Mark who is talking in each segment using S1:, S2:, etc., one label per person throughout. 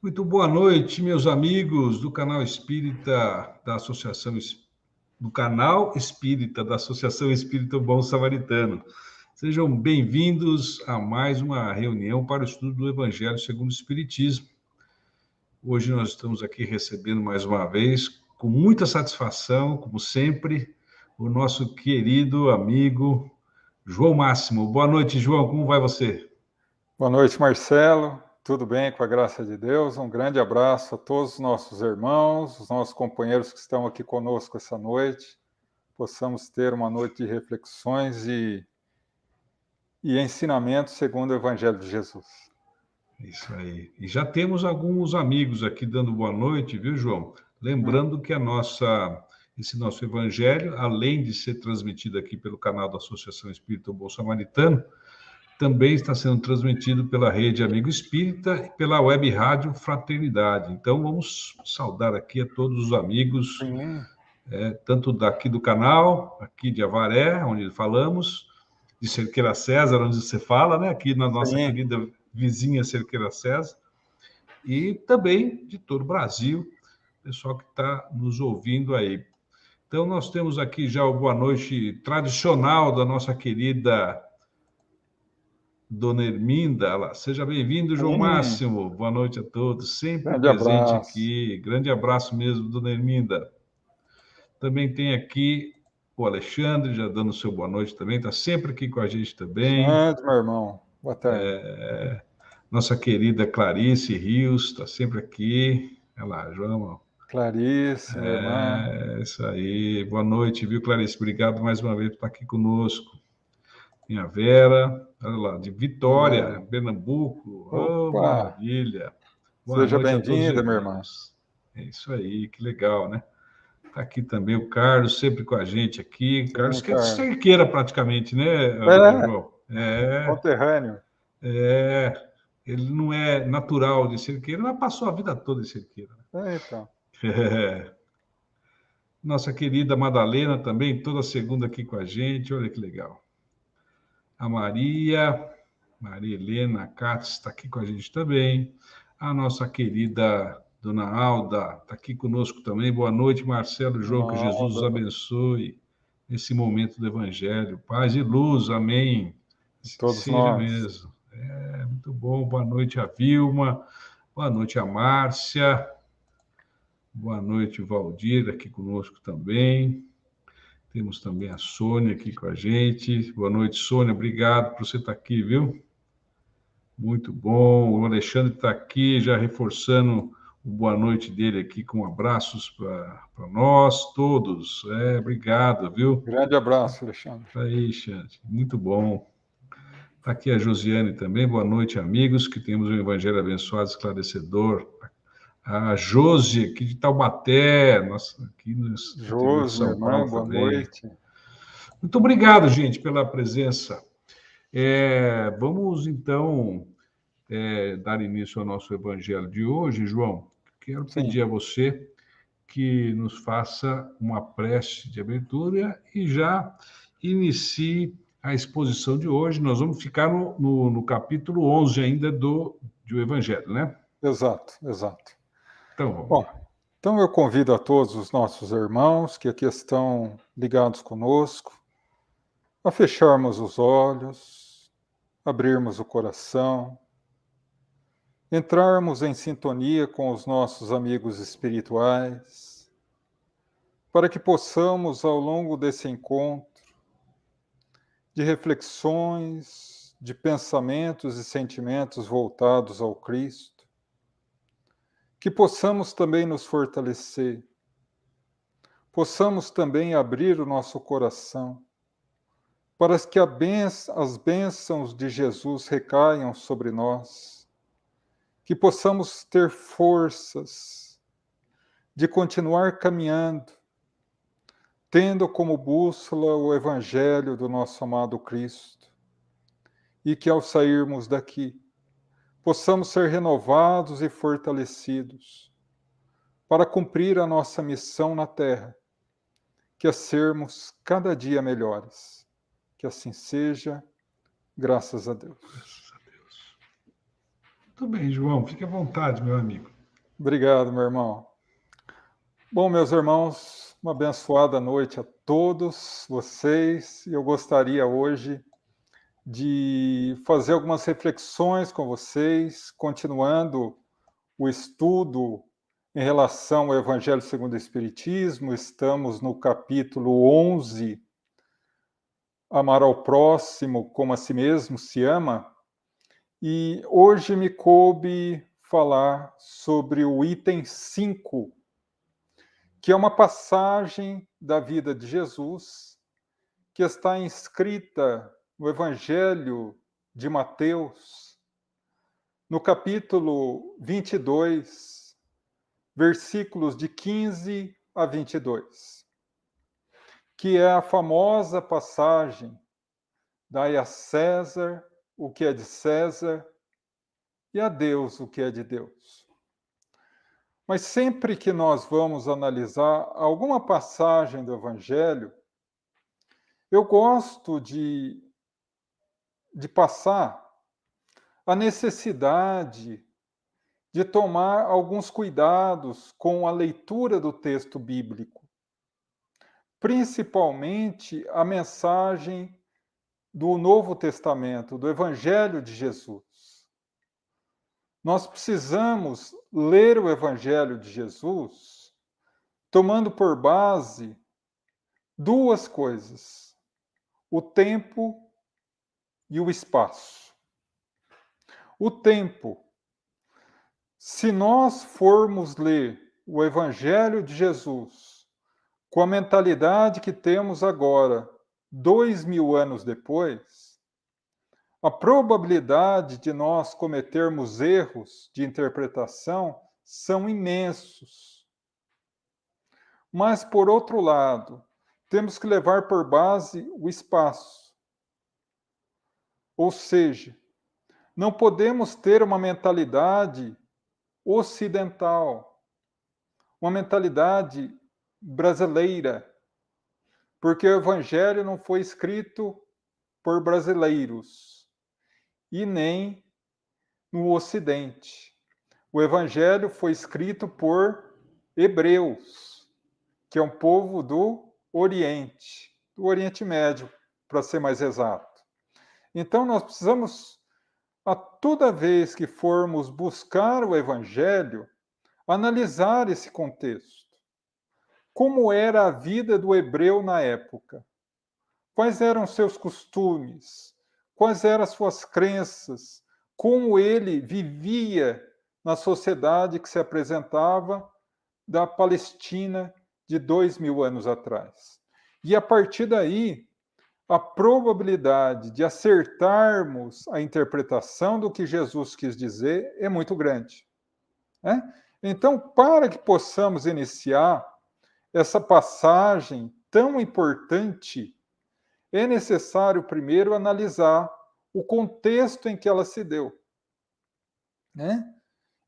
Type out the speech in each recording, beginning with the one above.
S1: Muito boa noite, meus amigos do canal Espírita da Associação do canal Espírita da Associação Espírita Bom Samaritano. Sejam bem-vindos a mais uma reunião para o estudo do Evangelho segundo o Espiritismo. Hoje nós estamos aqui recebendo mais uma vez, com muita satisfação, como sempre, o nosso querido amigo João Máximo. Boa noite, João, como vai você?
S2: Boa noite, Marcelo. Tudo bem, com a graça de Deus? Um grande abraço a todos os nossos irmãos, os nossos companheiros que estão aqui conosco essa noite. Possamos ter uma noite de reflexões e ensinamentos segundo o Evangelho de Jesus.
S1: Isso aí. E já temos alguns amigos aqui dando boa noite, viu, João? Lembrando que esse nosso evangelho, além de ser transmitido aqui pelo canal da Associação Espírita Bom Samaritano, também está sendo transmitido pela Rede Amigo Espírita e pela Web Rádio Fraternidade. Então, vamos saudar aqui a todos os amigos, tanto daqui do canal, aqui de Avaré, onde falamos, de Cerqueira César, onde você fala, né? Aqui na nossa querida vizinha Cerqueira César, e também de todo o Brasil, pessoal que está nos ouvindo aí. Então, nós temos aqui já o boa noite tradicional da nossa querida Dona Herminda. Seja bem-vindo, João Máximo. Boa noite a todos, sempre
S2: Grande
S1: presente
S2: abraço.
S1: aqui. Grande abraço mesmo, Dona Herminda. Também tem aqui o Alexandre, já dando seu boa noite também, está sempre aqui com a gente também.
S2: Grande, meu irmão. Boa tarde.
S1: Nossa querida Clarice Rios está sempre aqui. Olha lá, João.
S2: Clarice, minha irmã.
S1: Isso aí. Boa noite, viu, Clarice? Obrigado mais uma vez por estar aqui conosco. Minha Vera, olha lá, de Vitória, Pernambuco. Oh,
S2: Opa!
S1: maravilha. Boa
S2: Seja
S1: noite a todos os
S2: bem-vinda, minha irmã.
S1: irmãos. É isso aí, que legal, né? Está aqui também o Carlos, sempre com a gente aqui.
S2: Sim,
S1: Carlos, que é de
S2: Carlos.
S1: Cerqueira praticamente, né, João?
S2: Conterrâneo.
S1: Ele não é natural de Cerqueira, mas passou a vida toda em Cerqueira.
S2: Então.
S1: Nossa querida Madalena também, toda segunda aqui com a gente, olha que legal. A Maria Helena Katz está aqui com a gente também. A nossa querida Dona Alda está aqui conosco também. Boa noite, Marcelo e João, que Jesus os abençoe nesse momento do Evangelho. Paz e luz, amém.
S2: Todos
S1: Seja
S2: nós.
S1: mesmo. Muito bom. Boa noite a Vilma. Boa noite a Márcia. Boa noite, Valdir, aqui conosco também. Temos também a Sônia aqui com a gente. Boa noite, Sônia. Obrigado por você estar aqui, viu? Muito bom. O Alexandre está aqui, já reforçando o boa noite dele aqui, com abraços para nós todos. Obrigado, viu?
S2: Grande abraço, Alexandre.
S1: Aí, Xande. Muito bom. Está aqui a Josiane também. Boa noite, amigos, que temos um evangelho abençoado, esclarecedor. A Josi, aqui de Taubaté, nossa, aqui no interior de
S2: Josi, minha
S1: São
S2: irmã,
S1: Paulo
S2: boa
S1: também.
S2: noite.
S1: Muito obrigado, gente, pela presença. Vamos, então, dar início ao nosso evangelho de hoje, João. Quero pedir a você que nos faça uma prece de abertura e já inicie a exposição de hoje. Nós vamos ficar no capítulo 11 ainda do Evangelho, né?
S2: Exato.
S1: Então, vamos
S2: Bom,
S1: lá.
S2: então eu convido a todos os nossos irmãos que aqui estão ligados conosco a fecharmos os olhos, abrirmos o coração, entrarmos em sintonia com os nossos amigos espirituais, para que possamos, ao longo desse encontro, de reflexões, de pensamentos e sentimentos voltados ao Cristo, que possamos também nos fortalecer, possamos também abrir o nosso coração, para que as bênçãos de Jesus recaiam sobre nós, que possamos ter forças de continuar caminhando, tendo como bússola o Evangelho do nosso amado Cristo, e que ao sairmos daqui, possamos ser renovados e fortalecidos para cumprir a nossa missão na Terra, que é sermos cada dia melhores. Que assim seja, graças a Deus.
S1: Graças a Deus. Tudo bem, João. Fique à vontade, meu amigo.
S2: Obrigado, meu irmão. Bom, meus irmãos, uma abençoada noite a todos vocês. Eu gostaria hoje de fazer algumas reflexões com vocês, continuando o estudo em relação ao Evangelho segundo o Espiritismo. Estamos no capítulo 11, Amar ao próximo como a si mesmo se ama. E hoje me coube falar sobre o item 5, que é uma passagem da vida de Jesus que está inscrita no Evangelho de Mateus, no capítulo 22, versículos de 15 a 22, que é a famosa passagem: dai a César o que é de César e a Deus o que é de Deus. Mas sempre que nós vamos analisar alguma passagem do Evangelho, eu gosto de passar a necessidade de tomar alguns cuidados com a leitura do texto bíblico, principalmente a mensagem do Novo Testamento, do Evangelho de Jesus. Nós precisamos ler o Evangelho de Jesus tomando por base duas coisas: o tempo e o espaço. O tempo. Se nós formos ler o Evangelho de Jesus com a mentalidade que temos agora, 2000 anos depois, a probabilidade de nós cometermos erros de interpretação são imensos. Mas, por outro lado, temos que levar por base o espaço. Ou seja, não podemos ter uma mentalidade ocidental, uma mentalidade brasileira, porque o Evangelho não foi escrito por brasileiros e nem no Ocidente. O Evangelho foi escrito por hebreus, que é um povo do Oriente Médio, para ser mais exato. Então, nós precisamos, a toda vez que formos buscar o Evangelho, analisar esse contexto. Como era a vida do hebreu na época? Quais eram seus costumes? Quais eram as suas crenças? Como ele vivia na sociedade que se apresentava da Palestina de 2000 anos atrás? E a partir daí, a probabilidade de acertarmos a interpretação do que Jesus quis dizer é muito grande, né? Então, para que possamos iniciar essa passagem tão importante, é necessário primeiro analisar o contexto em que ela se deu, né?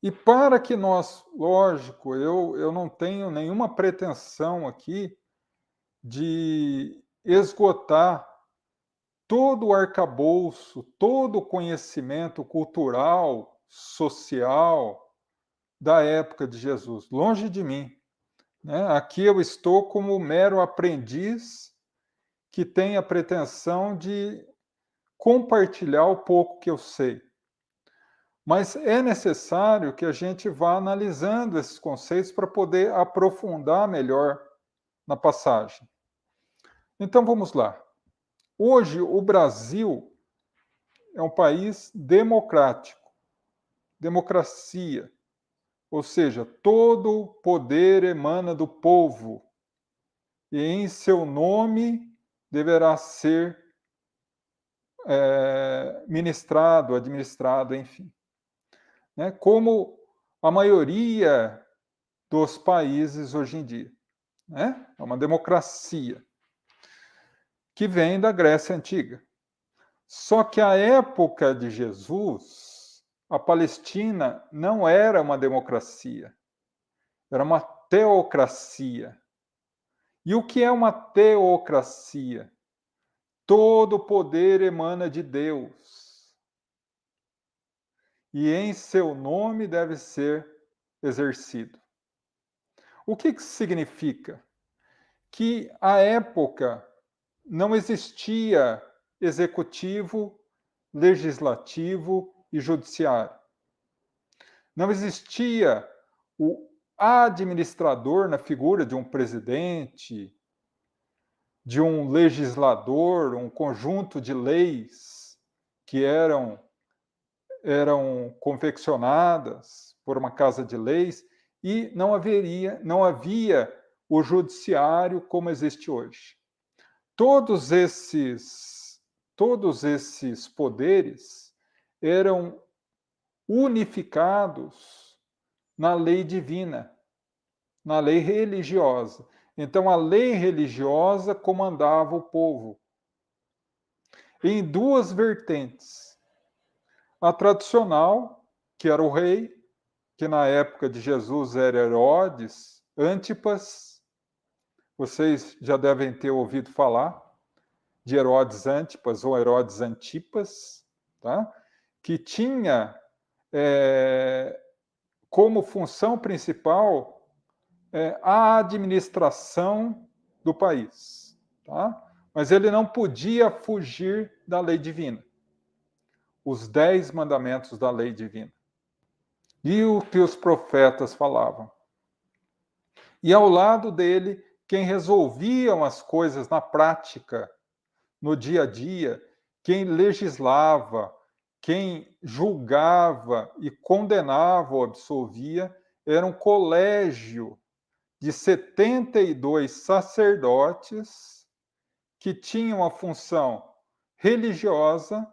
S2: E para que nós, lógico, eu não tenho nenhuma pretensão aqui de esgotar todo o arcabouço, todo o conhecimento cultural, social da época de Jesus, longe de mim, né? Aqui eu estou como mero aprendiz que tem a pretensão de compartilhar o pouco que eu sei. Mas é necessário que a gente vá analisando esses conceitos para poder aprofundar melhor na passagem. Então vamos lá. Hoje o Brasil é um país democrático, democracia, ou seja, todo poder emana do povo e em seu nome deverá ser ministrado, administrado, enfim. Né? Como a maioria dos países hoje em dia. Né? É uma democracia que vem da Grécia Antiga. Só que a época de Jesus, a Palestina não era uma democracia, era uma teocracia. E o que é uma teocracia? Todo poder emana de Deus. e em seu nome deve ser exercido. O que significa? Que à época não existia executivo, legislativo e judiciário. Não existia o administrador na figura de um presidente, de um legislador, um conjunto de leis que eram confeccionadas por uma casa de leis, e não havia o judiciário como existe hoje. Todos esses poderes eram unificados na lei divina, na lei religiosa. Então, a lei religiosa comandava o povo em duas vertentes. A tradicional, que era o rei, que na época de Jesus era Herodes Antipas. Vocês já devem ter ouvido falar de Herodes Antipas ou Herodes Antipas, tá? Que tinha como função principal a administração do país, tá? Mas ele não podia fugir da lei divina, os 10 mandamentos da lei divina, e o que os profetas falavam. E ao lado dele, quem resolviam as coisas na prática, no dia a dia, quem legislava, quem julgava e condenava ou absolvia, era um colégio de 72 sacerdotes que tinham a função religiosa,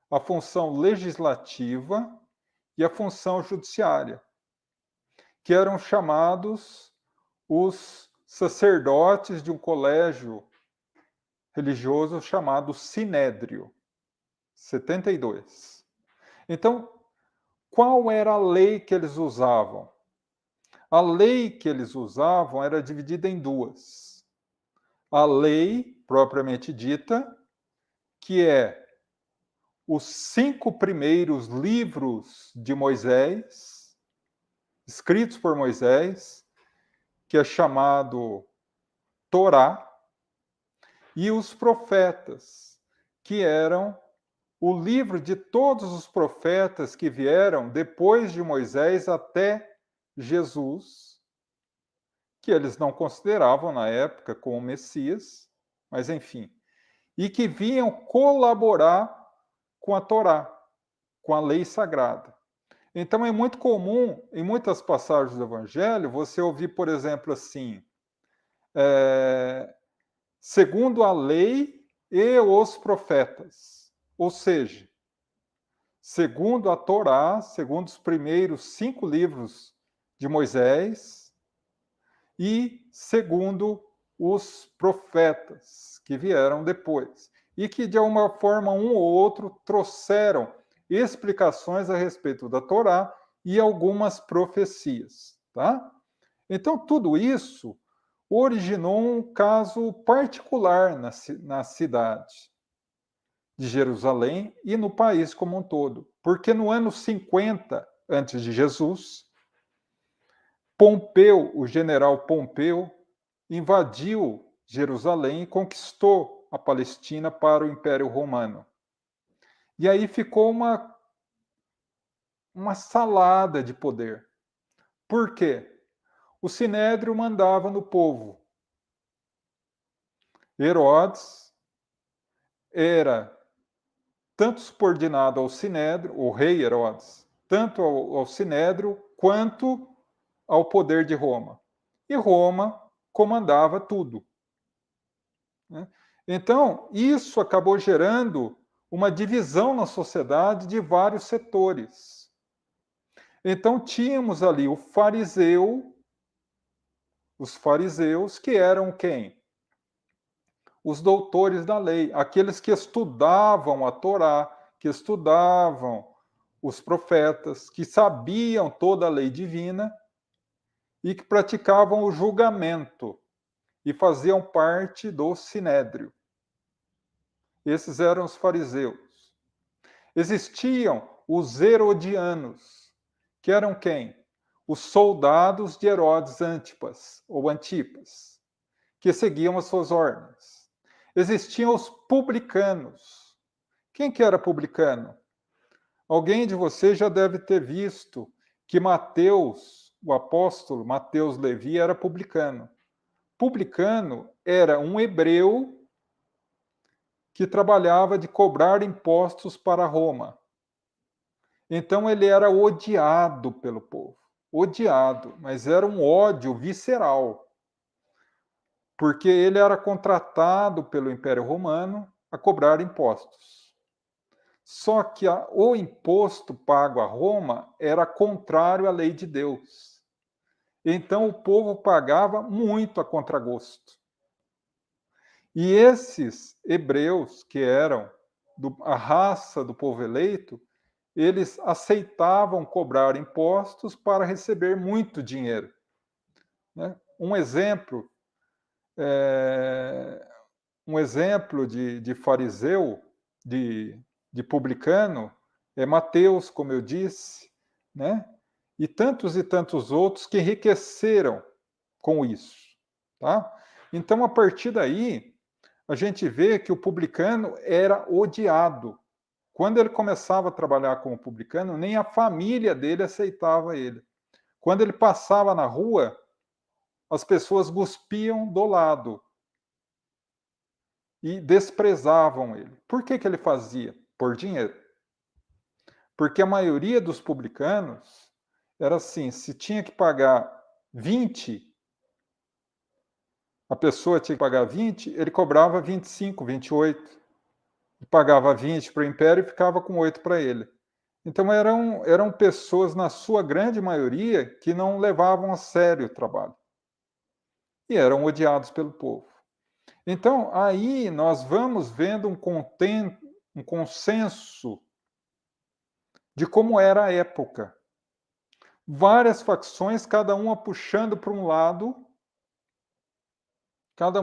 S2: a função legislativa e a função judiciária, que eram chamados os sacerdotes de um colégio religioso chamado Sinédrio. 72. Então, qual era a lei que eles usavam? A lei que eles usavam era dividida em duas. A lei, propriamente dita, que é os 5 primeiros livros de Moisés, escritos por Moisés, que é chamado Torá, e os profetas, que eram o livro de todos os profetas que vieram depois de Moisés até Jesus, que eles não consideravam na época como Messias, mas enfim, e que vinham colaborar com a Torá, com a lei sagrada. Então é muito comum, em muitas passagens do Evangelho, você ouvir, por exemplo, assim, segundo a lei e os profetas, ou seja, segundo a Torá, segundo os primeiros 5 livros de Moisés, e segundo os profetas que vieram depois, e que de alguma forma um ou outro trouxeram explicações a respeito da Torá e algumas profecias, tá? Então tudo isso originou um caso particular na cidade de Jerusalém e no país como um todo, porque no ano 50 antes de Jesus, Pompeu, o general Pompeu, invadiu Jerusalém e conquistou a Palestina para o Império Romano. E aí ficou uma salada de poder. Por quê? O Sinédrio mandava no povo. Herodes era tanto subordinado ao Sinédrio, o rei Herodes, tanto ao Sinédrio quanto ao poder de Roma. E Roma comandava tudo, né? Então, isso acabou gerando uma divisão na sociedade de vários setores. Então, tínhamos ali os fariseus, que eram quem? Os doutores da lei, aqueles que estudavam a Torá, que estudavam os profetas, que sabiam toda a lei divina e que praticavam o julgamento e faziam parte do Sinédrio. Esses eram os fariseus. Existiam os herodianos, que eram quem? Os soldados de Herodes Antipas, ou Antipas, que seguiam as suas ordens. Existiam os publicanos. Quem que era publicano? Alguém de vocês já deve ter visto que Mateus, o apóstolo Mateus Levi, era publicano. Publicano era um hebreu que trabalhava de cobrar impostos para Roma. Então ele era odiado pelo povo. Odiado, mas era um ódio visceral. Porque ele era contratado pelo Império Romano a cobrar impostos. Só que o imposto pago a Roma era contrário à lei de Deus. Então o povo pagava muito a contragosto. E esses hebreus, que eram a raça do povo eleito, eles aceitavam cobrar impostos para receber muito dinheiro. Né? Um exemplo de fariseu, de publicano, é Mateus, como eu disse, né? E tantos outros que enriqueceram com isso. Tá? Então, a partir daí, a gente vê que o publicano era odiado. Quando ele começava a trabalhar como publicano, nem a família dele aceitava ele. Quando ele passava na rua, as pessoas cuspiam do lado e desprezavam ele. Por que ele fazia? Por dinheiro. Porque a maioria dos publicanos era assim, se tinha que pagar 20, a pessoa tinha que pagar 20, ele cobrava 25, 28. Pagava 20 para o império e ficava com 8 para ele. Então eram pessoas, na sua grande maioria, que não levavam a sério o trabalho. E eram odiados pelo povo. Então, aí nós vamos vendo um consenso de como era a época. Várias facções, cada uma puxando para um lado, cada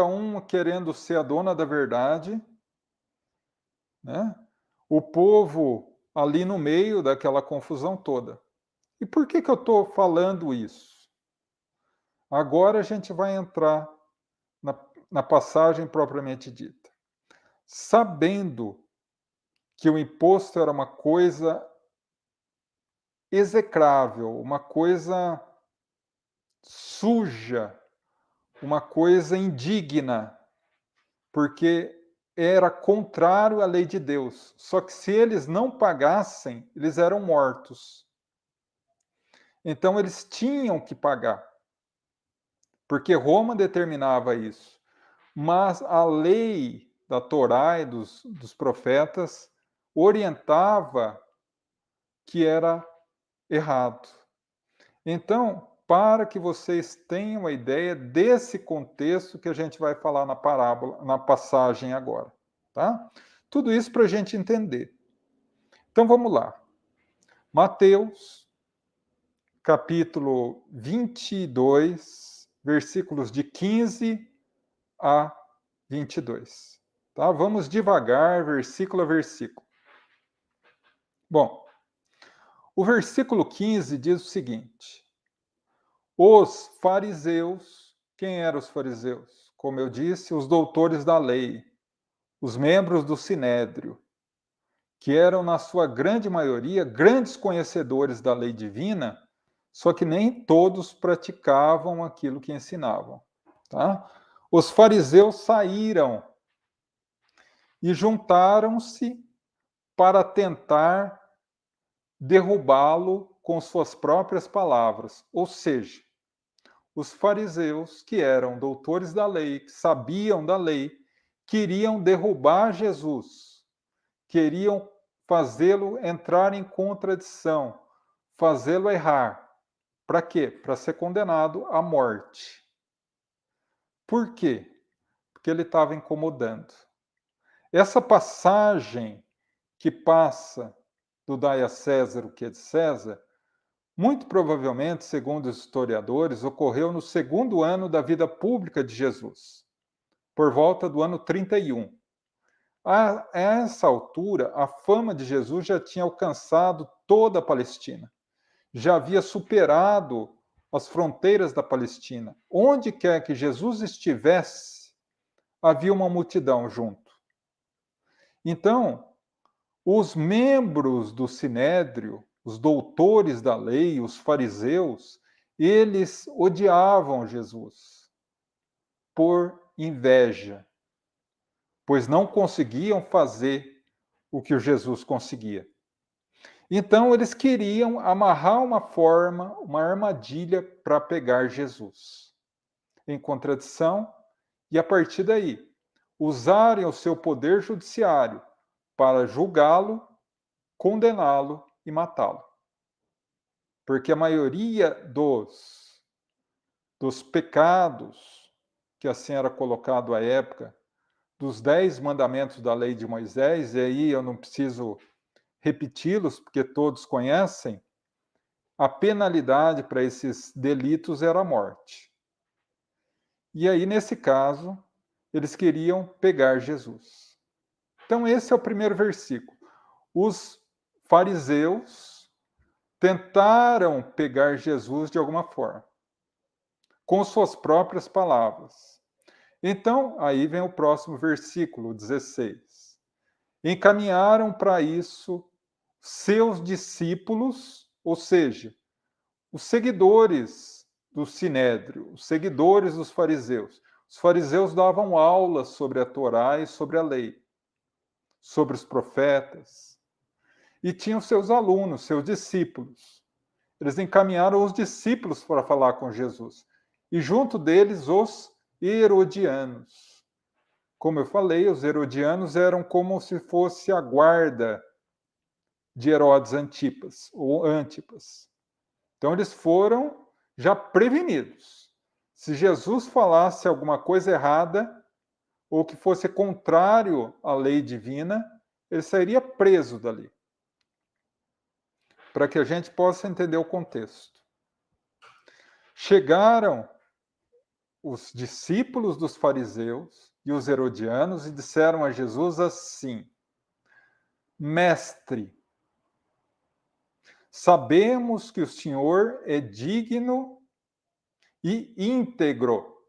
S2: uma querendo ser a dona da verdade, né? O povo ali no meio daquela confusão toda. E por que eu estou falando isso? Agora a gente vai entrar na passagem propriamente dita. Sabendo que o imposto era uma coisa execrável, uma coisa suja, uma coisa indigna, porque era contrário à lei de Deus. Só que se eles não pagassem, eles eram mortos. Então eles tinham que pagar, porque Roma determinava isso. Mas a lei da Torá e dos profetas orientava que era errado. Então, para que vocês tenham a ideia desse contexto que a gente vai falar na parábola, na passagem agora, tá? Tudo isso para a gente entender. Então, vamos lá. Mateus, capítulo 22, versículos de 15 a 22. Tá? Vamos devagar, versículo a versículo. Bom, o versículo 15 diz o seguinte: os fariseus, quem eram os fariseus? Como eu disse, os doutores da lei, os membros do sinédrio, que eram, na sua grande maioria, grandes conhecedores da lei divina, só que nem todos praticavam aquilo que ensinavam. Tá? Os fariseus saíram e juntaram-se para tentar derrubá-lo com suas próprias palavras. Ou seja, os fariseus, que eram doutores da lei, que sabiam da lei, queriam derrubar Jesus, queriam fazê-lo entrar em contradição, fazê-lo errar. Para quê? Para ser condenado à morte. Por quê? Porque ele estava incomodando. Essa passagem que passa do dai a César o que é de César, muito provavelmente, segundo os historiadores, ocorreu no segundo ano da vida pública de Jesus, por volta do ano 31. A essa altura, a fama de Jesus já tinha alcançado toda a Palestina. Já havia superado as fronteiras da Palestina. Onde quer que Jesus estivesse, havia uma multidão junto. Então, os membros do Sinédrio, os doutores da lei, os fariseus, eles odiavam Jesus por inveja, pois não conseguiam fazer o que o Jesus conseguia. Então, eles queriam amarrar uma forma, uma armadilha para pegar Jesus em contradição, e a partir daí, usarem o seu poder judiciário para julgá-lo, condená-lo e matá-lo. Porque a maioria dos pecados que assim era colocado à época, dos 10 mandamentos da lei de Moisés, e aí eu não preciso repeti-los, porque todos conhecem, a penalidade para esses delitos era a morte. E aí, nesse caso, eles queriam pegar Jesus. Então, esse é o primeiro versículo. Os fariseus tentaram pegar Jesus de alguma forma, com suas próprias palavras. Então, aí vem o próximo versículo, 16. Encaminharam para isso seus discípulos, ou seja, os seguidores do Sinédrio, os seguidores dos fariseus. Os fariseus davam aulas sobre a Torá e sobre a lei, sobre os profetas, e tinham seus alunos, seus discípulos. Eles encaminharam os discípulos para falar com Jesus, e junto deles os herodianos. Como eu falei, os herodianos eram como se fosse a guarda de Herodes Antipas, ou Antipas. Então, eles foram já prevenidos. Se Jesus falasse alguma coisa errada, ou que fosse contrário à lei divina, ele sairia preso dali. Para que a gente possa entender o contexto. Chegaram os discípulos dos fariseus e os herodianos e disseram a Jesus assim: Mestre, sabemos que o Senhor é digno e íntegro,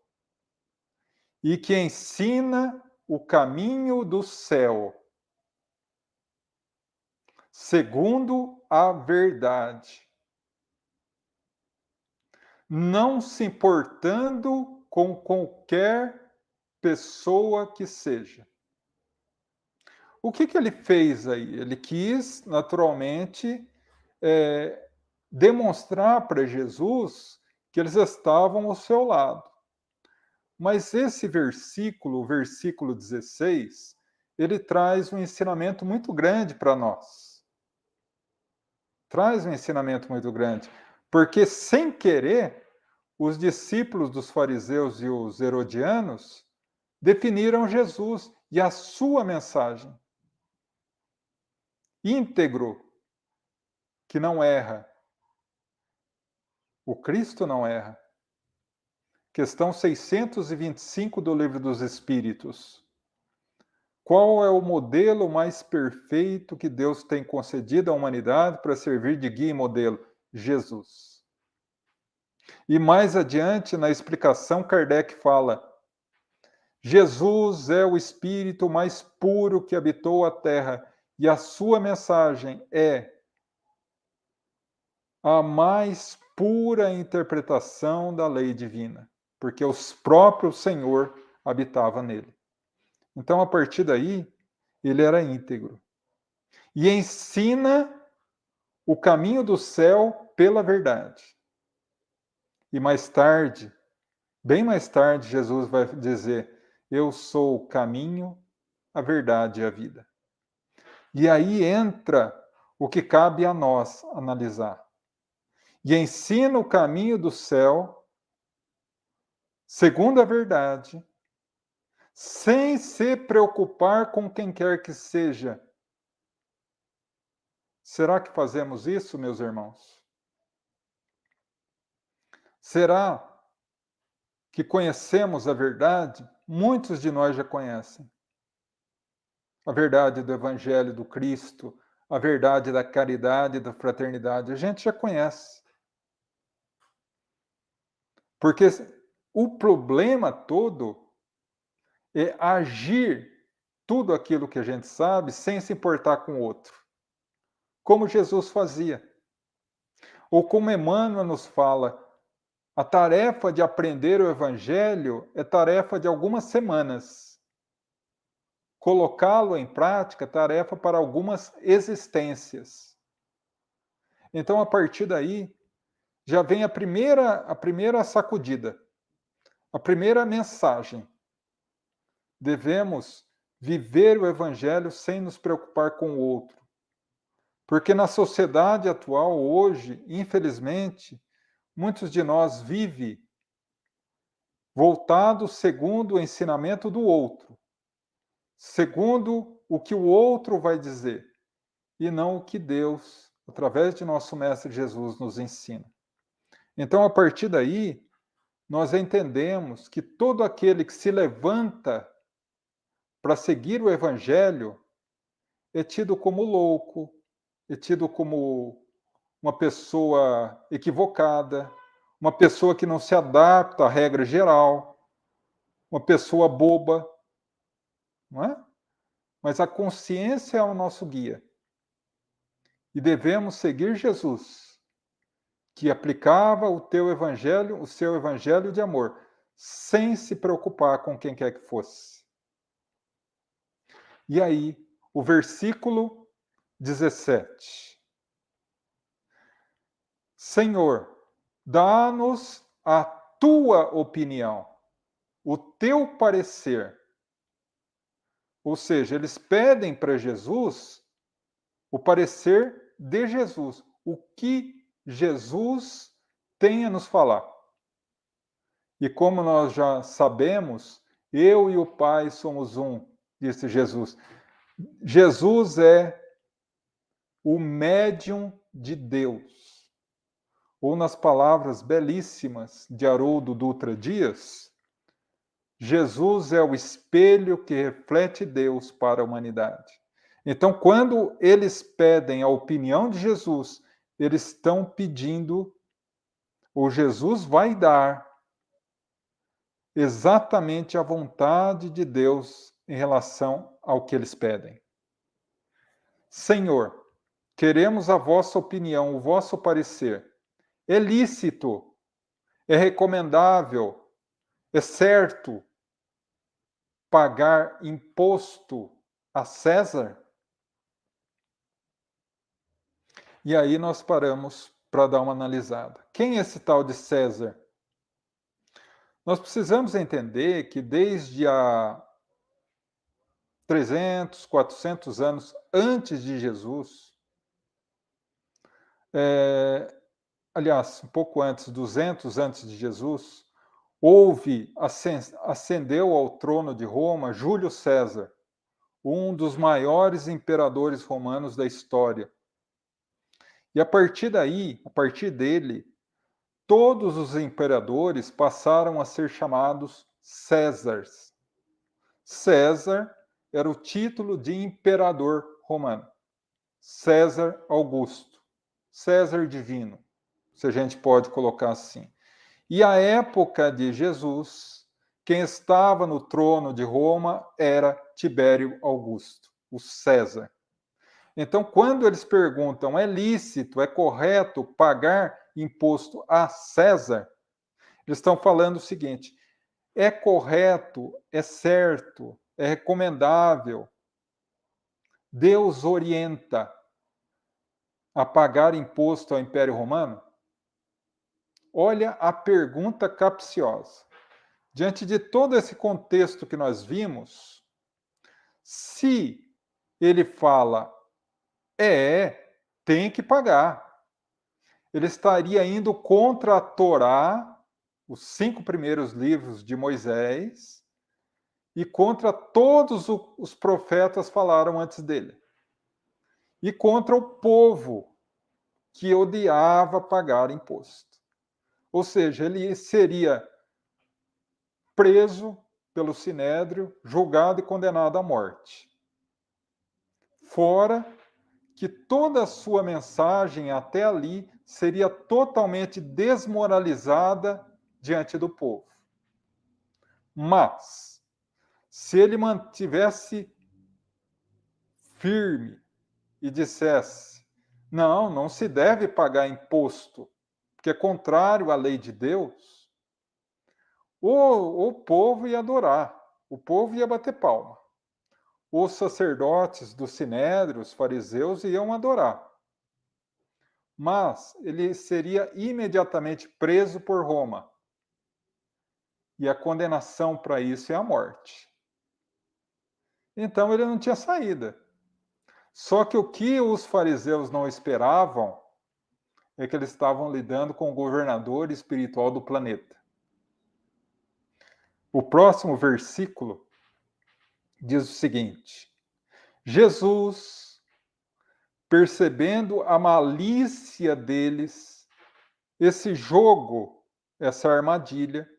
S2: e que ensina o caminho do céu, segundo a verdade, não se importando com qualquer pessoa que seja. O que ele fez aí? Ele quis, naturalmente, demonstrar para Jesus que eles estavam ao seu lado. Mas esse versículo, o versículo 16, ele traz um ensinamento muito grande para nós. Traz um ensinamento muito grande. Porque, sem querer, os discípulos dos fariseus e os herodianos definiram Jesus e a sua mensagem. Íntegro, que não erra. O Cristo não erra. Questão 625 do Livro dos Espíritos. Qual é o modelo mais perfeito que Deus tem concedido à humanidade para servir de guia e modelo? Jesus. E mais adiante, na explicação, Kardec fala: Jesus é o espírito mais puro que habitou a Terra, e a sua mensagem é a mais pura interpretação da lei divina, porque o próprio Senhor habitava nele. Então, a partir daí, ele era íntegro. E ensina o caminho do céu pela verdade. E mais tarde, bem mais tarde, Jesus vai dizer: eu sou o caminho, a verdade e a vida. E aí entra o que cabe a nós analisar. E ensina o caminho do céu, segundo a verdade, sem se preocupar com quem quer que seja. Será que fazemos isso, meus irmãos? Será que conhecemos a verdade? Muitos de nós já conhecem. a verdade do Evangelho do Cristo, a verdade da caridade e da fraternidade, a gente já conhece. Porque o problema todo é agir tudo aquilo que a gente sabe sem se importar com o outro, como Jesus fazia. Ou como Emmanuel nos fala, a tarefa de aprender o Evangelho é tarefa de algumas semanas. Colocá-lo em prática é tarefa para algumas existências. Então, a partir daí, já vem a primeira sacudida, a primeira mensagem. Devemos viver o Evangelho sem nos preocupar com o outro. Porque na sociedade atual, hoje, infelizmente, muitos de nós vivem voltados segundo o ensinamento do outro, segundo o que o outro vai dizer, e não o que Deus, através de nosso Mestre Jesus, nos ensina. Então, a partir daí, nós entendemos que todo aquele que se levanta para seguir o Evangelho é tido como louco, é tido como uma pessoa equivocada, uma pessoa que não se adapta à regra geral, uma pessoa boba, não é? Mas a consciência é o nosso guia. E devemos seguir Jesus, que aplicava o seu evangelho de amor, sem se preocupar com quem quer que fosse. E aí, o versículo 17. Senhor, dá-nos a tua opinião, o teu parecer. Ou seja, eles pedem para Jesus o parecer de Jesus, o que Jesus tem a nos falar. E como nós já sabemos, eu e o Pai somos um, disse Jesus. Jesus é o médium de Deus. Ou nas palavras belíssimas de Haroldo Dutra Dias, Jesus é o espelho que reflete Deus para a humanidade. Então, quando eles pedem a opinião de Jesus, eles estão pedindo, ou Jesus vai dar, exatamente a vontade de Deus em relação ao que eles pedem. Senhor, queremos a vossa opinião, o vosso parecer. É lícito, é recomendável, é certo pagar imposto a César? E aí nós paramos para dar uma analisada. Quem é esse tal de César? Nós precisamos entender que desde há 300, 400 anos antes de Jesus, aliás, um pouco antes, 200 antes de Jesus, ascendeu ao trono de Roma Júlio César, um dos maiores imperadores romanos da história. E a partir dele, todos os imperadores passaram a ser chamados Césares. César era o título de imperador romano. César Augusto, César divino, se a gente pode colocar assim. E à época de Jesus, quem estava no trono de Roma era Tibério Augusto, o César. Então, quando eles perguntam, é lícito, é correto pagar imposto a César, eles estão falando o seguinte: é correto, é certo, é recomendável, Deus orienta a pagar imposto ao Império Romano? Olha a pergunta capciosa. Diante de todo esse contexto que nós vimos, se ele fala tem que pagar, ele estaria indo contra a Torá, os 5 primeiros livros de Moisés, e contra todos os profetas falaram antes dele. E contra o povo que odiava pagar imposto. Ou seja, ele seria preso pelo Sinédrio, julgado e condenado à morte. fora que toda a sua mensagem até ali seria totalmente desmoralizada diante do povo. Mas, se ele mantivesse firme e dissesse: não, não se deve pagar imposto, porque é contrário à lei de Deus, o povo ia adorar, o povo ia bater palma. Os sacerdotes do Sinédrio, os fariseus, iam adorar. Mas ele seria imediatamente preso por Roma. E a condenação para isso é a morte. Então ele não tinha saída. Só que o que os fariseus não esperavam é que eles estavam lidando com o governador espiritual do planeta. O próximo versículo diz o seguinte: Jesus, percebendo a malícia deles, esse jogo, essa armadilha,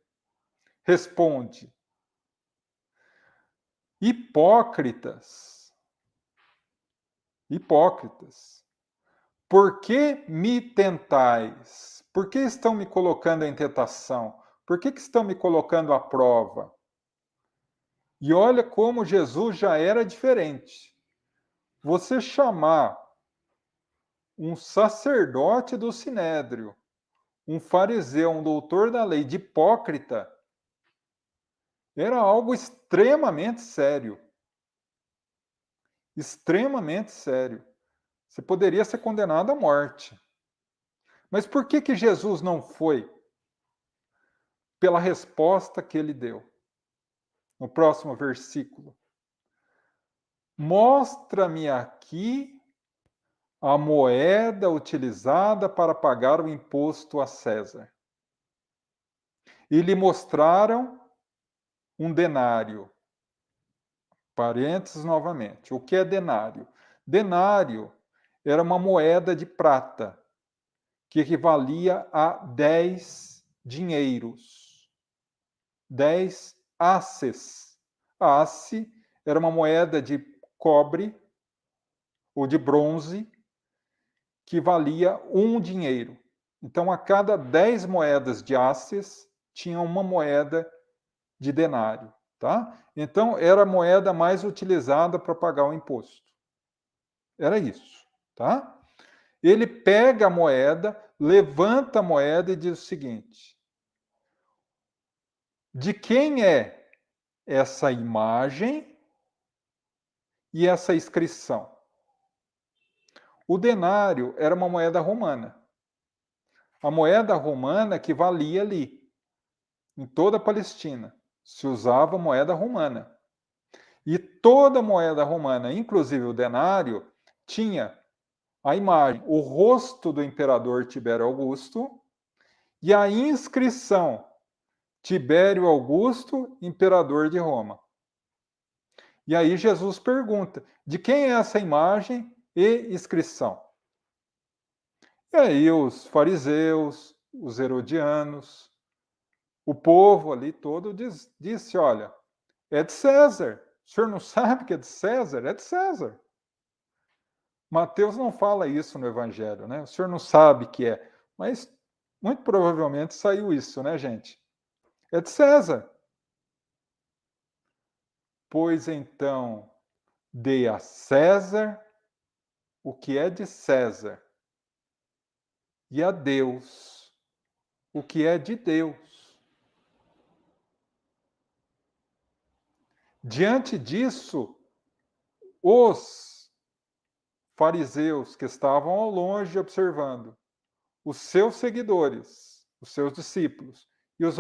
S2: responde: hipócritas, por que me tentais? Por que estão me colocando em tentação? Por que estão me colocando à prova? E olha como Jesus já era diferente. Você chamar um sacerdote do Sinédrio, um fariseu, um doutor da lei, de hipócrita, era algo extremamente sério. Extremamente sério. Você poderia ser condenado à morte. Mas por que Jesus não foi? Pela resposta que ele deu. No próximo versículo. Mostra-me aqui a moeda utilizada para pagar o imposto a César. E lhe mostraram um denário. Parênteses novamente. O que é denário? Denário era uma moeda de prata que equivalia a 10 dinheiros. 10 asses. Asse era uma moeda de cobre ou de bronze que valia um dinheiro. Então, a cada 10 moedas de asses, tinha uma moeda de denário. Tá? Então, era a moeda mais utilizada para pagar o imposto. Era isso. Tá? Ele pega a moeda, levanta a moeda e diz o seguinte: de quem é essa imagem e essa inscrição? O denário era uma moeda romana. A moeda romana que valia ali, em toda a Palestina, se usava moeda romana. E toda moeda romana, inclusive o denário, tinha a imagem, o rosto do imperador Tibério Augusto e a inscrição Tibério Augusto, imperador de Roma. E aí Jesus pergunta: de quem é essa imagem e inscrição? E aí os fariseus, os herodianos, o povo ali todo disse: olha, é de César. O senhor não sabe que é de César? É de César. Mateus não fala isso no Evangelho, né? O senhor não sabe que é. Mas muito provavelmente saiu isso, né, gente? É de César. Pois então, dê a César o que é de César, e a Deus o que é de Deus. Diante disso, os fariseus que estavam ao longe observando, os seus seguidores, os seus discípulos e os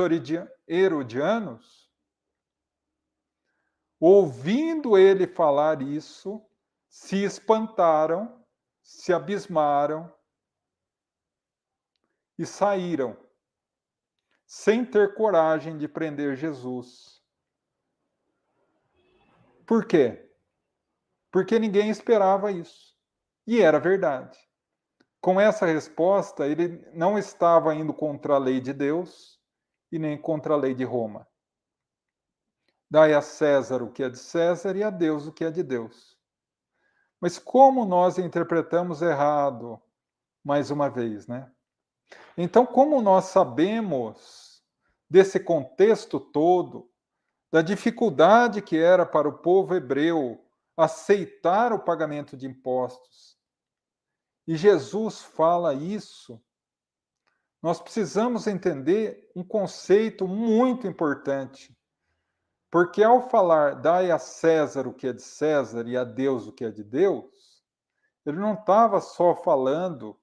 S2: herodianos, ouvindo ele falar isso, se espantaram, se abismaram e saíram, sem ter coragem de prender Jesus. Por quê? Porque ninguém esperava isso. E era verdade. Com essa resposta, ele não estava indo contra a lei de Deus e nem contra a lei de Roma. Dai a César o que é de César e a Deus o que é de Deus. Mas como nós interpretamos errado, mais uma vez, né? Então, como nós sabemos desse contexto todo, da dificuldade que era para o povo hebreu aceitar o pagamento de impostos, e Jesus fala isso, nós precisamos entender um conceito muito importante. Porque ao falar dai a César o que é de César e a Deus o que é de Deus, ele não estava só falando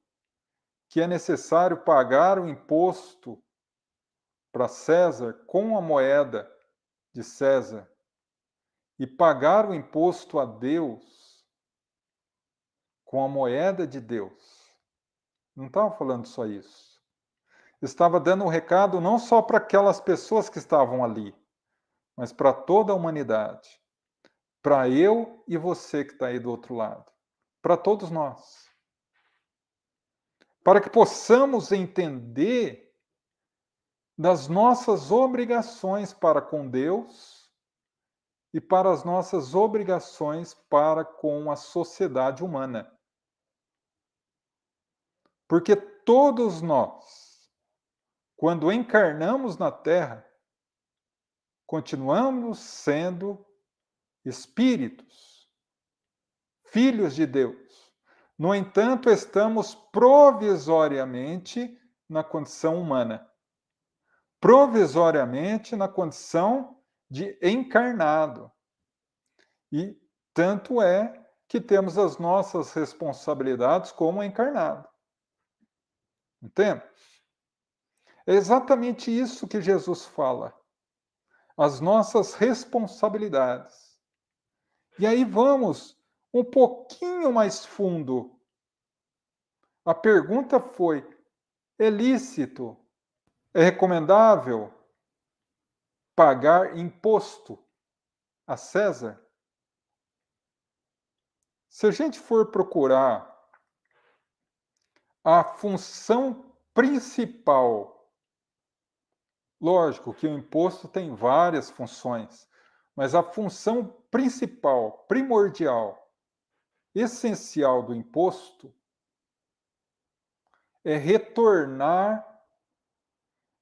S2: que é necessário pagar o imposto para César com a moeda de César e pagar o imposto a Deus com a moeda de Deus. Não estava falando só isso. Estava dando um recado não só para aquelas pessoas que estavam ali, mas para toda a humanidade. Para eu e você que está aí do outro lado. Para todos nós. Para que possamos entender das nossas obrigações para com Deus e para as nossas obrigações para com a sociedade humana. Porque todos nós, quando encarnamos na Terra, continuamos sendo espíritos, filhos de Deus. No entanto, estamos provisoriamente na condição humana. Provisoriamente na condição de encarnado. E tanto é que temos as nossas responsabilidades como encarnado. Entende? É exatamente isso que Jesus fala. As nossas responsabilidades. E aí vamos um pouquinho mais fundo. A pergunta foi: é lícito, é recomendável pagar imposto a César? Se a gente for procurar a função principal, lógico que o imposto tem várias funções, mas a função principal, primordial, essencial do imposto é retornar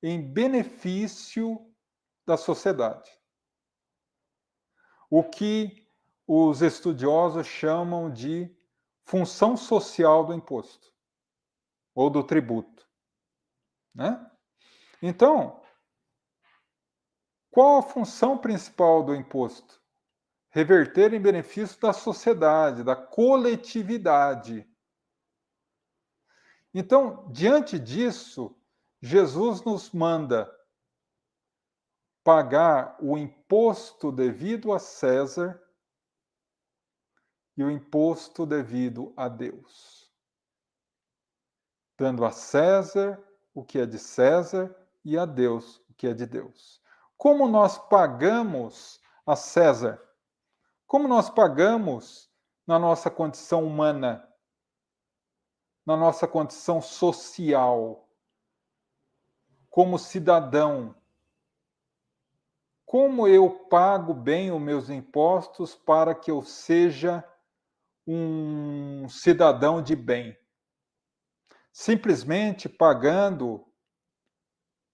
S2: em benefício da sociedade. O que os estudiosos chamam de função social do imposto ou do tributo, né? Então, qual a função principal do imposto? Reverter em benefício da sociedade, da coletividade. Então, diante disso, Jesus nos manda pagar o imposto devido a César e o imposto devido a Deus, dando a César o que é de César e a Deus o que é de Deus. Como nós pagamos a César? Como nós pagamos na nossa condição humana, na nossa condição social, como cidadão? Como eu pago bem os meus impostos para que eu seja um cidadão de bem? Simplesmente pagando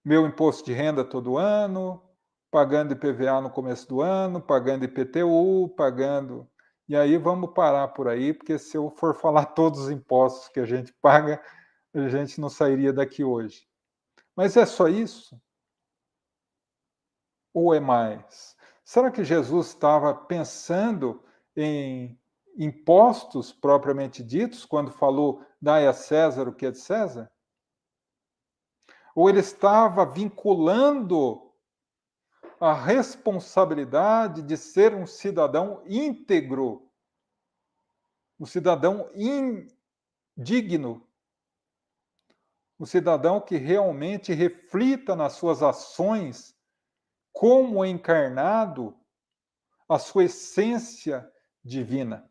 S2: meu imposto de renda todo ano, pagando IPVA no começo do ano, pagando IPTU, pagando. E aí vamos parar por aí, porque se eu for falar todos os impostos que a gente paga, a gente não sairia daqui hoje. Mas é só isso? Ou é mais? Será que Jesus estava pensando em impostos propriamente ditos, quando falou dai a César o que é de César? Ou ele estava vinculando a responsabilidade de ser um cidadão íntegro, um cidadão indigno, um cidadão que realmente reflita nas suas ações, como encarnado, a sua essência divina?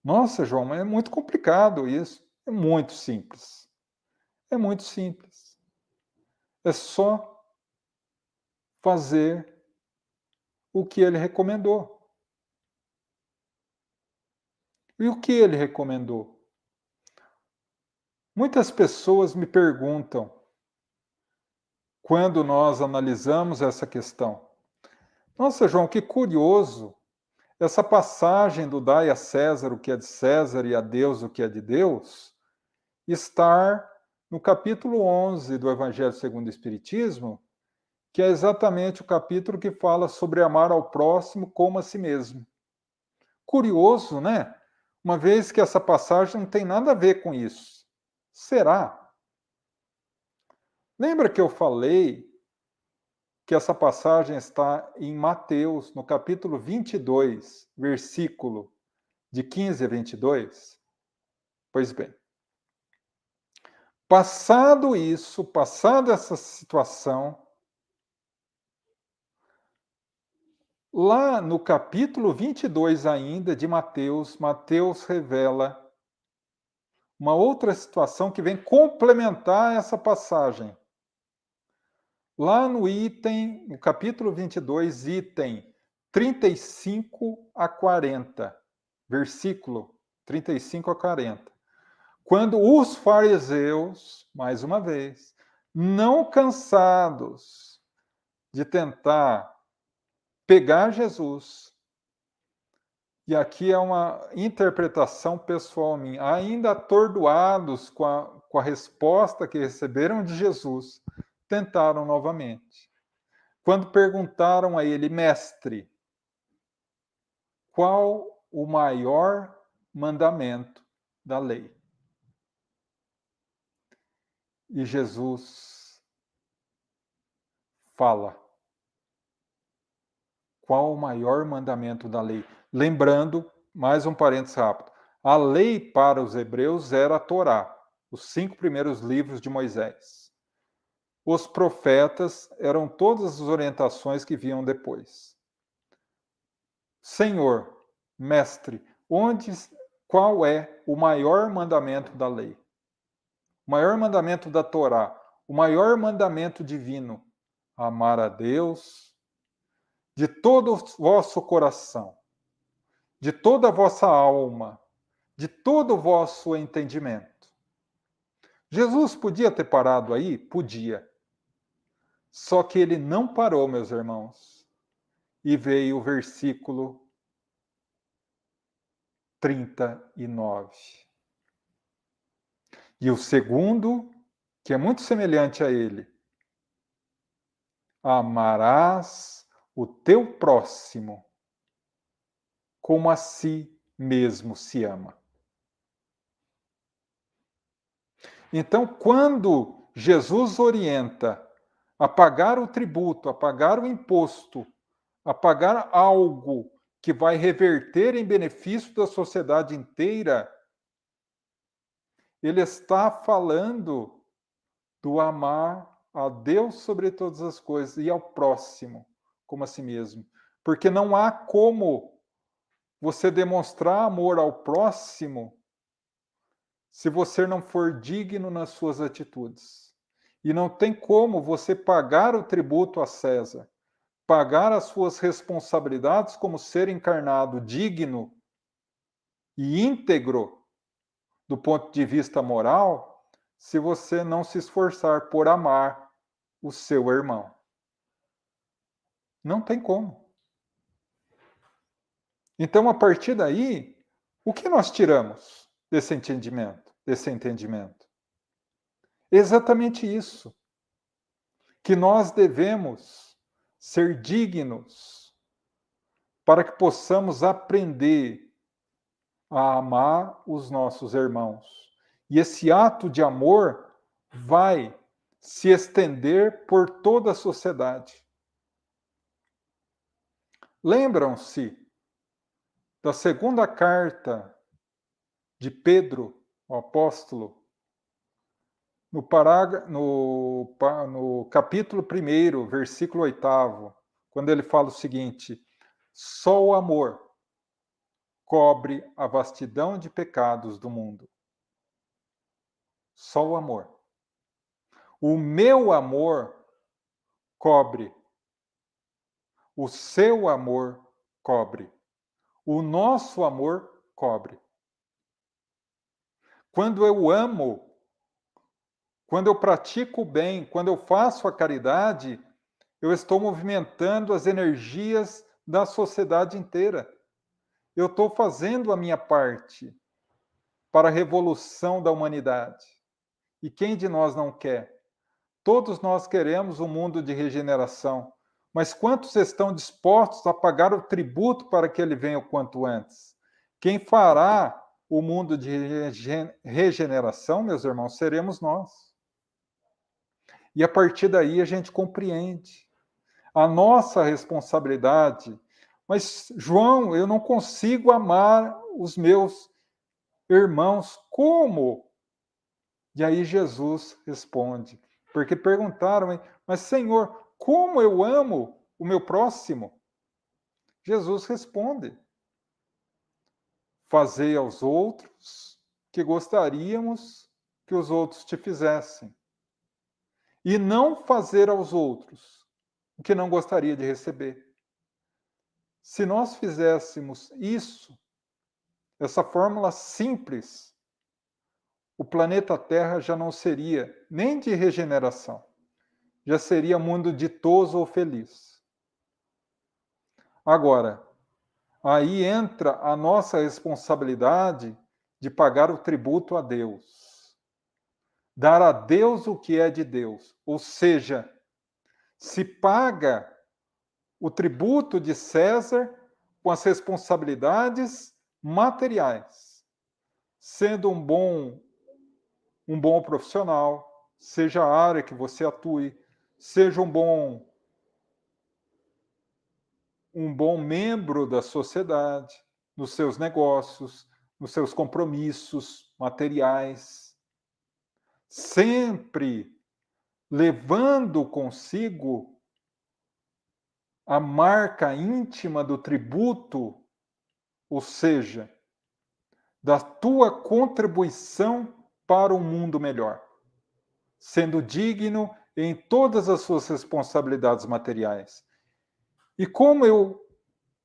S2: Nossa, João, mas é muito complicado isso. É muito simples. É muito simples. É só fazer o que ele recomendou. E o que ele recomendou? Muitas pessoas me perguntam, quando nós analisamos essa questão: nossa, João, que curioso, essa passagem do dai a César o que é de César e a Deus o que é de Deus, estar no capítulo 11 do Evangelho segundo o Espiritismo, que é exatamente o capítulo que fala sobre amar ao próximo como a si mesmo. Curioso, né? Uma vez que essa passagem não tem nada a ver com isso. Será? Lembra que eu falei que essa passagem está em Mateus, no capítulo 22, versículo de 15 a 22? Pois bem, passado isso, passada essa situação, lá no capítulo 22 ainda de Mateus, Mateus revela uma outra situação que vem complementar essa passagem. Lá no capítulo 22, item 35 a 40, versículo 35 a 40. Quando os fariseus, mais uma vez, não cansados de tentar pegar Jesus, e aqui é uma interpretação pessoal minha, ainda atordoados com a resposta que receberam de Jesus, tentaram novamente. Quando perguntaram a ele, mestre, qual o maior mandamento da lei? E Jesus fala, qual o maior mandamento da lei? Lembrando, mais um parênteses rápido, a lei para os hebreus era a Torá, os 5 primeiros livros de Moisés. Os profetas eram todas as orientações que vinham depois. Senhor, mestre, qual é o maior mandamento da lei? O maior mandamento da Torá, o maior mandamento divino, amar a Deus de todo o vosso coração, de toda a vossa alma, de todo o vosso entendimento. Jesus podia ter parado aí? Podia. Só que ele não parou, meus irmãos. E veio o versículo 39. E o segundo, que é muito semelhante a ele, amarás o teu próximo como a si mesmo se ama. Então, quando Jesus orienta a pagar o tributo, a pagar o imposto, a pagar algo que vai reverter em benefício da sociedade inteira, ele está falando do amar a Deus sobre todas as coisas e ao próximo como a si mesmo. Porque não há como você demonstrar amor ao próximo se você não for digno nas suas atitudes. E não tem como você pagar o tributo a César, pagar as suas responsabilidades como ser encarnado digno e íntegro do ponto de vista moral, se você não se esforçar por amar o seu irmão. Não tem como. Então, a partir daí, o que nós tiramos desse entendimento? Exatamente isso. Que nós devemos ser dignos para que possamos aprender a amar os nossos irmãos. E esse ato de amor vai se estender por toda a sociedade. Lembram-se da segunda carta de Pedro, o apóstolo, no capítulo 1, versículo 8, quando ele fala o seguinte: só o amor cobre a vastidão de pecados do mundo. Só o amor. O meu amor cobre. O seu amor cobre. O nosso amor cobre. Quando eu amo, quando eu pratico o bem, quando eu faço a caridade, eu estou movimentando as energias da sociedade inteira. Eu estou fazendo a minha parte para a revolução da humanidade. E quem de nós não quer? Todos nós queremos um mundo de regeneração, mas quantos estão dispostos a pagar o tributo para que ele venha o quanto antes? Quem fará o mundo de regeneração, meus irmãos, seremos nós. E a partir daí a gente compreende a nossa responsabilidade. Mas, João, eu não consigo amar os meus irmãos. Como? E aí Jesus responde, porque perguntaram, mas Senhor, como eu amo o meu próximo? Jesus responde, fazei aos outros que gostaríamos que os outros te fizessem, e não fazer aos outros o que não gostaria de receber. Se nós fizéssemos isso, essa fórmula simples, o planeta Terra já não seria nem de regeneração, já seria mundo ditoso ou feliz. Agora, aí entra a nossa responsabilidade de pagar o tributo a Deus. Dar a Deus o que é de Deus. Ou seja, se paga o tributo de César com as responsabilidades materiais, sendo um bom profissional, seja a área que você atue, seja um bom membro da sociedade, nos seus negócios, nos seus compromissos materiais, sempre levando consigo a marca íntima do tributo, ou seja, da tua contribuição para um mundo melhor, sendo digno em todas as suas responsabilidades materiais. E como eu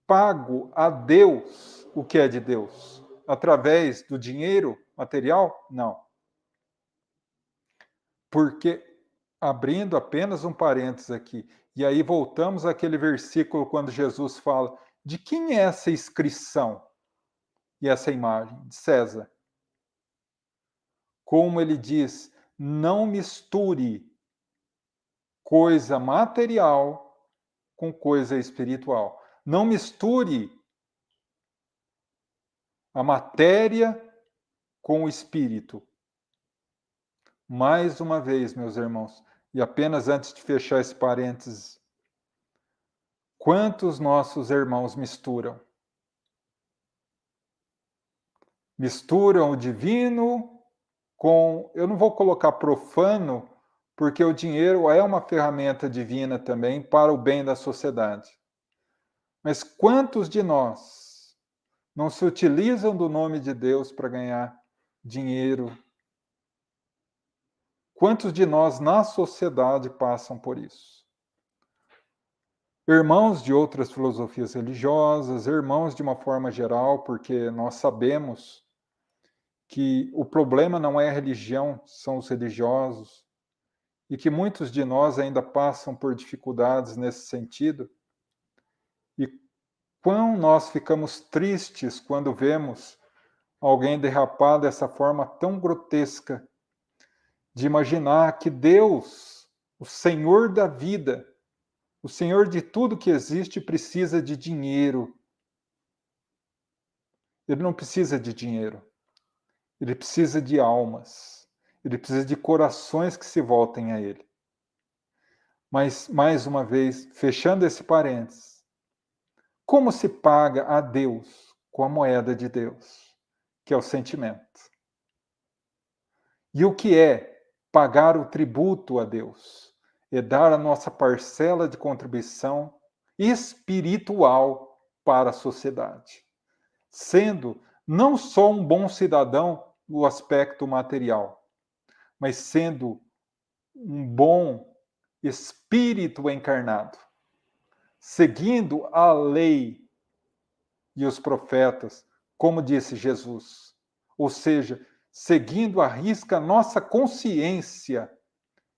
S2: pago a Deus o que é de Deus? Através do dinheiro material? Não. Porque, abrindo apenas um parênteses aqui, e aí voltamos àquele versículo quando Jesus fala, de quem é essa inscrição e essa imagem? De César. Como ele diz, não misture coisa material com coisa espiritual. Não misture a matéria com o espírito. Mais uma vez, meus irmãos, e apenas antes de fechar esse parênteses, quantos nossos irmãos misturam? Misturam o divino com, eu não vou colocar profano, porque o dinheiro é uma ferramenta divina também para o bem da sociedade. Mas quantos de nós não se utilizam do nome de Deus para ganhar dinheiro? Quantos de nós na sociedade passam por isso? Irmãos de outras filosofias religiosas, irmãos de uma forma geral, porque nós sabemos que o problema não é a religião, são os religiosos, e que muitos de nós ainda passam por dificuldades nesse sentido. E quão nós ficamos tristes quando vemos alguém derrapar dessa forma tão grotesca, de imaginar que Deus, o Senhor da vida, o Senhor de tudo que existe, precisa de dinheiro. Ele não precisa de dinheiro. Ele precisa de almas. Ele precisa de corações que se voltem a Ele. Mas, mais uma vez, fechando esse parênteses, como se paga a Deus com a moeda de Deus, que é o sentimento? E o que é pagar o tributo a Deus? É dar a nossa parcela de contribuição espiritual para a sociedade, sendo não só um bom cidadão no aspecto material, mas sendo um bom espírito encarnado, seguindo a lei e os profetas, como disse Jesus. Ou seja, seguindo à risca a nossa consciência.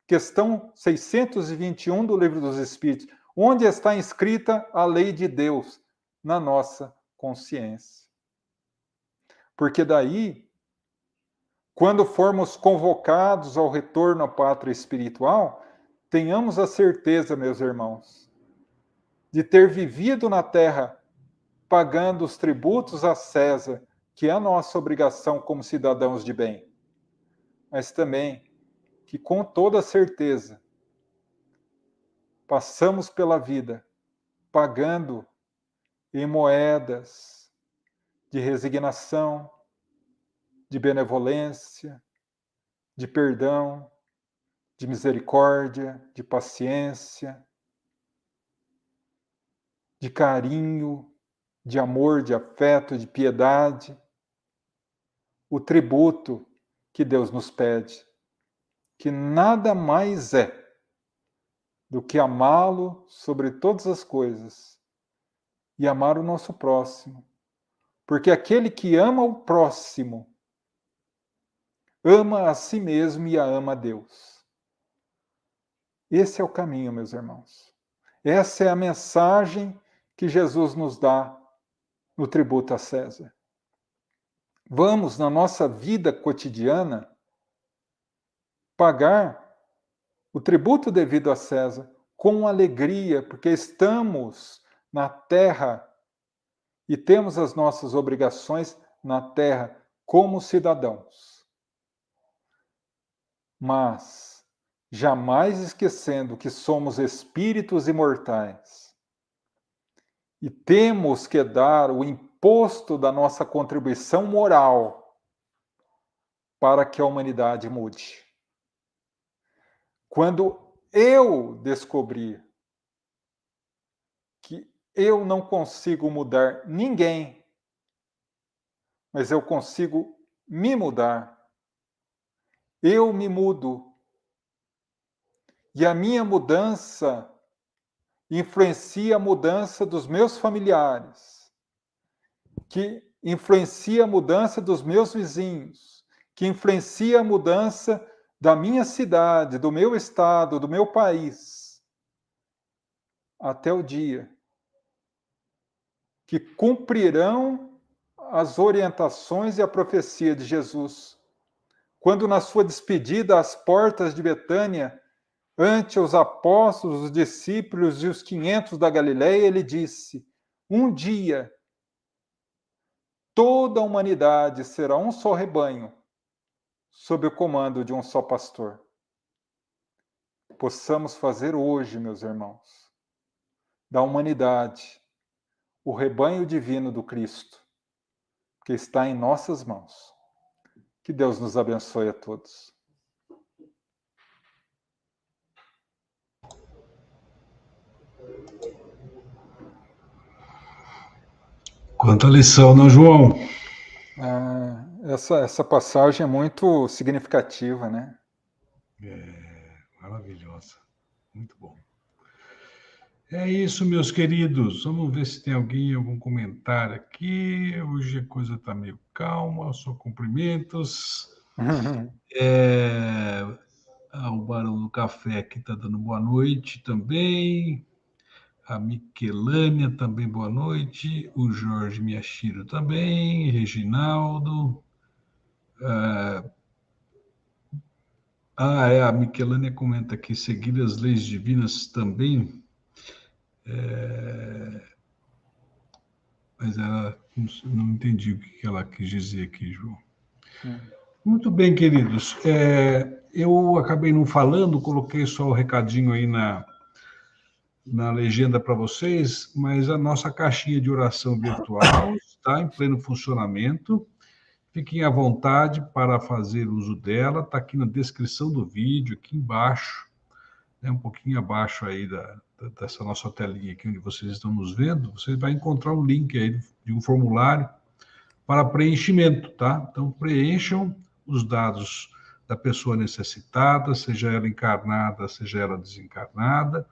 S2: Questão 621 do Livro dos Espíritos, onde está inscrita a lei de Deus na nossa consciência. Porque daí, quando formos convocados ao retorno à pátria espiritual, tenhamos a certeza, meus irmãos, de ter vivido na terra pagando os tributos a César, que é a nossa obrigação como cidadãos de bem, mas também que com toda certeza passamos pela vida pagando em moedas de resignação, de benevolência, de perdão, de misericórdia, de paciência, de carinho, de amor, de afeto, de piedade. O tributo que Deus nos pede, que nada mais é do que amá-lo sobre todas as coisas e amar o nosso próximo. Porque aquele que ama o próximo, ama a si mesmo e a ama a Deus. Esse é o caminho, meus irmãos. Essa é a mensagem que Jesus nos dá no tributo a César. Vamos, na nossa vida cotidiana, pagar o tributo devido a César com alegria, porque estamos na terra e temos as nossas obrigações na terra como cidadãos. Mas jamais esquecendo que somos espíritos imortais e temos que dar o imposto da nossa contribuição moral para que a humanidade mude. Quando eu descobrir que eu não consigo mudar ninguém, mas eu consigo me mudar, eu me mudo. E a minha mudança influencia a mudança dos meus familiares, que influencia a mudança dos meus vizinhos, que influencia a mudança da minha cidade, do meu estado, do meu país, até o dia que cumprirão as orientações e a profecia de Jesus, quando na sua despedida às portas de Betânia, ante os apóstolos, os discípulos e os 500 da Galileia, ele disse: um dia toda a humanidade será um só rebanho, sob o comando de um só pastor. Possamos fazer hoje, meus irmãos, da humanidade o rebanho divino do Cristo, que está em nossas mãos. Que Deus nos abençoe a todos.
S1: Quanta lição, não, João?
S2: Essa passagem é muito significativa, né?
S1: É, maravilhosa. Muito bom. É isso, meus queridos. Vamos ver se tem algum comentário aqui. Hoje a coisa está meio calma, só cumprimentos. O Barão do Café aqui está dando boa noite também. A Miquelânia também, boa noite. O Jorge Miyashiro também. Reginaldo. A Miquelânia comenta aqui, seguir as leis divinas também. Mas ela não entendi o que ela quis dizer aqui, João. Muito bem, queridos. Eu acabei não falando, coloquei só o recadinho aí na legenda para vocês, mas a nossa caixinha de oração virtual está em pleno funcionamento. Fiquem à vontade para fazer uso dela. Está aqui na descrição do vídeo, aqui embaixo, né, um pouquinho abaixo aí dessa nossa telinha aqui, onde vocês estão nos vendo, você vai encontrar um link aí de um formulário para preenchimento, tá? Então, preencham os dados da pessoa necessitada, seja ela encarnada, seja ela desencarnada,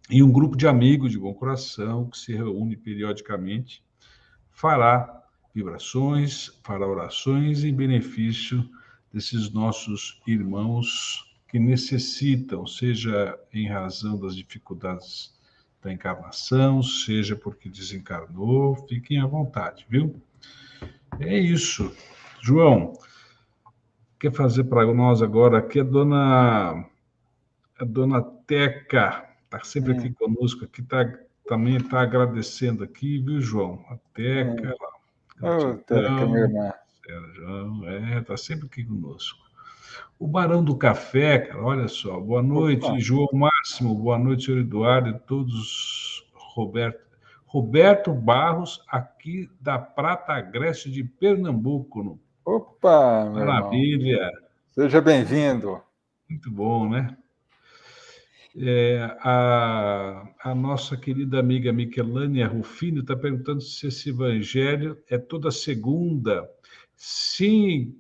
S1: e um grupo de amigos de bom coração, que se reúne periodicamente, fará vibrações, para orações em benefício desses nossos irmãos que necessitam, seja em razão das dificuldades da encarnação, seja porque desencarnou, fiquem à vontade, viu? É isso. João, quer fazer para nós agora aqui a dona Teca, está sempre aqui conosco, aqui também está agradecendo aqui, viu, João? A Teca,
S2: Teca, minha
S1: gratidão,
S2: irmã.
S1: Sérgio, está sempre aqui conosco. O Barão do Café, cara, olha só, boa noite,
S2: Opa.
S1: João Máximo, boa noite, senhor Eduardo e todos, Roberto Barros, aqui da Prata Agreste de Pernambuco.
S2: Opa, meu irmão.
S1: Maravilha.
S2: Seja bem-vindo.
S1: Muito bom, né? A nossa querida amiga Michelânia Rufino está perguntando se esse evangelho é toda segunda. Sim,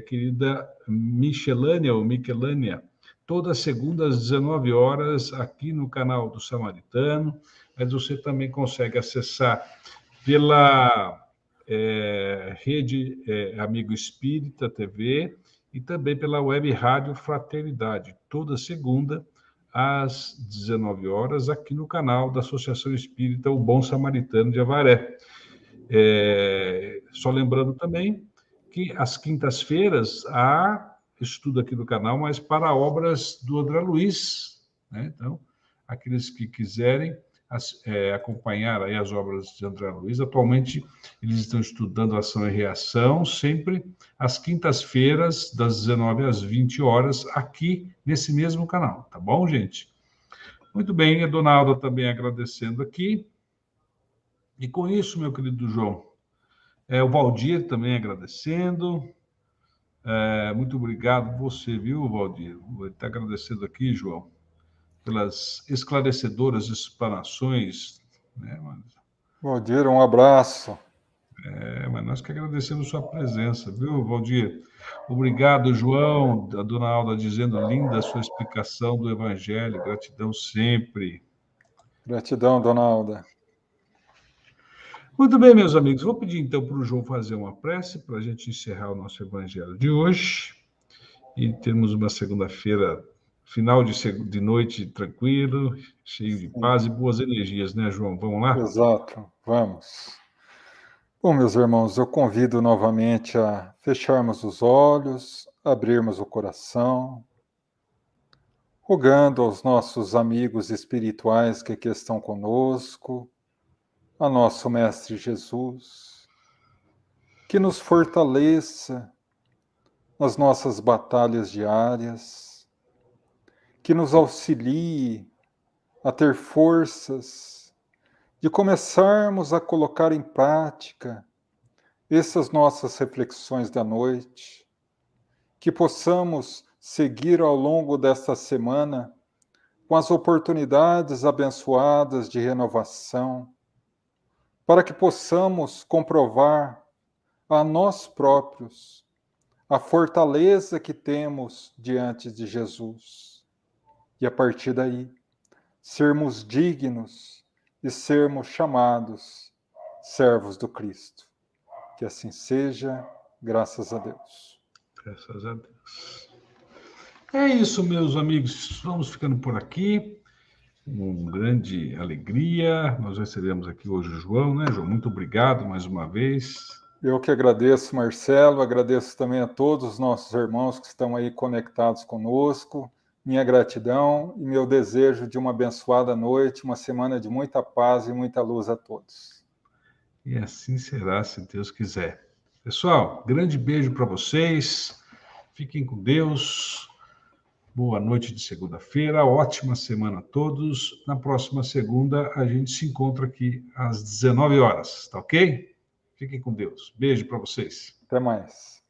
S1: querida Michelânia ou Michelânia, toda segunda às 19 horas aqui no canal do Samaritano, mas você também consegue acessar pela rede Amigo Espírita TV e também pela web Rádio Fraternidade, toda segunda às 19 horas, aqui no canal da Associação Espírita O Bom Samaritano de Avaré. Só lembrando também que às quintas-feiras há estudo aqui no canal, mas para obras do André Luiz, né? Então, aqueles que quiserem acompanhar aí as obras de André Luiz, atualmente eles estão estudando Ação e Reação, sempre às quintas-feiras, das 19 às 20 horas, aqui nesse mesmo canal, tá bom, gente? Muito bem, a dona Alda também agradecendo aqui. E com isso, meu querido João, o Valdir também agradecendo. Muito obrigado você, viu, Valdir? Está agradecendo aqui, João, pelas esclarecedoras explanações, né?
S2: Valdir, um abraço.
S1: Mas nós que agradecemos sua presença, viu, Valdir? Obrigado, João, a dona Alda dizendo linda a sua explicação do Evangelho, gratidão sempre.
S2: Gratidão, dona Alda.
S1: Muito bem, meus amigos, vou pedir então para o João fazer uma prece para a gente encerrar o nosso Evangelho de hoje e termos uma segunda-feira, final de noite tranquilo, cheio de paz e boas energias, né, João? Vamos lá?
S2: Exato, vamos. Bom, meus irmãos, eu convido novamente a fecharmos os olhos, abrirmos o coração, rogando aos nossos amigos espirituais que aqui estão conosco, a nosso Mestre Jesus, que nos fortaleça nas nossas batalhas diárias, que nos auxilie a ter forças de começarmos a colocar em prática essas nossas reflexões da noite, que possamos seguir ao longo desta semana com as oportunidades abençoadas de renovação, para que possamos comprovar a nós próprios a fortaleza que temos diante de Jesus. E a partir daí, sermos dignos de sermos chamados servos do Cristo. Que assim seja, graças a Deus.
S1: Graças a Deus. É isso, meus amigos. Vamos ficando por aqui. Uma grande alegria. Nós recebemos aqui hoje o João, né, João? Muito obrigado mais uma vez.
S2: Eu que agradeço, Marcelo. Agradeço também a todos os nossos irmãos que estão aí conectados conosco. Minha gratidão e meu desejo de uma abençoada noite, uma semana de muita paz e muita luz a todos.
S1: E assim será, se Deus quiser. Pessoal, grande beijo para vocês. Fiquem com Deus. Boa noite de segunda-feira. Ótima semana a todos. Na próxima segunda, a gente se encontra aqui às 19 horas, tá ok? Fiquem com Deus. Beijo para vocês.
S2: Até mais.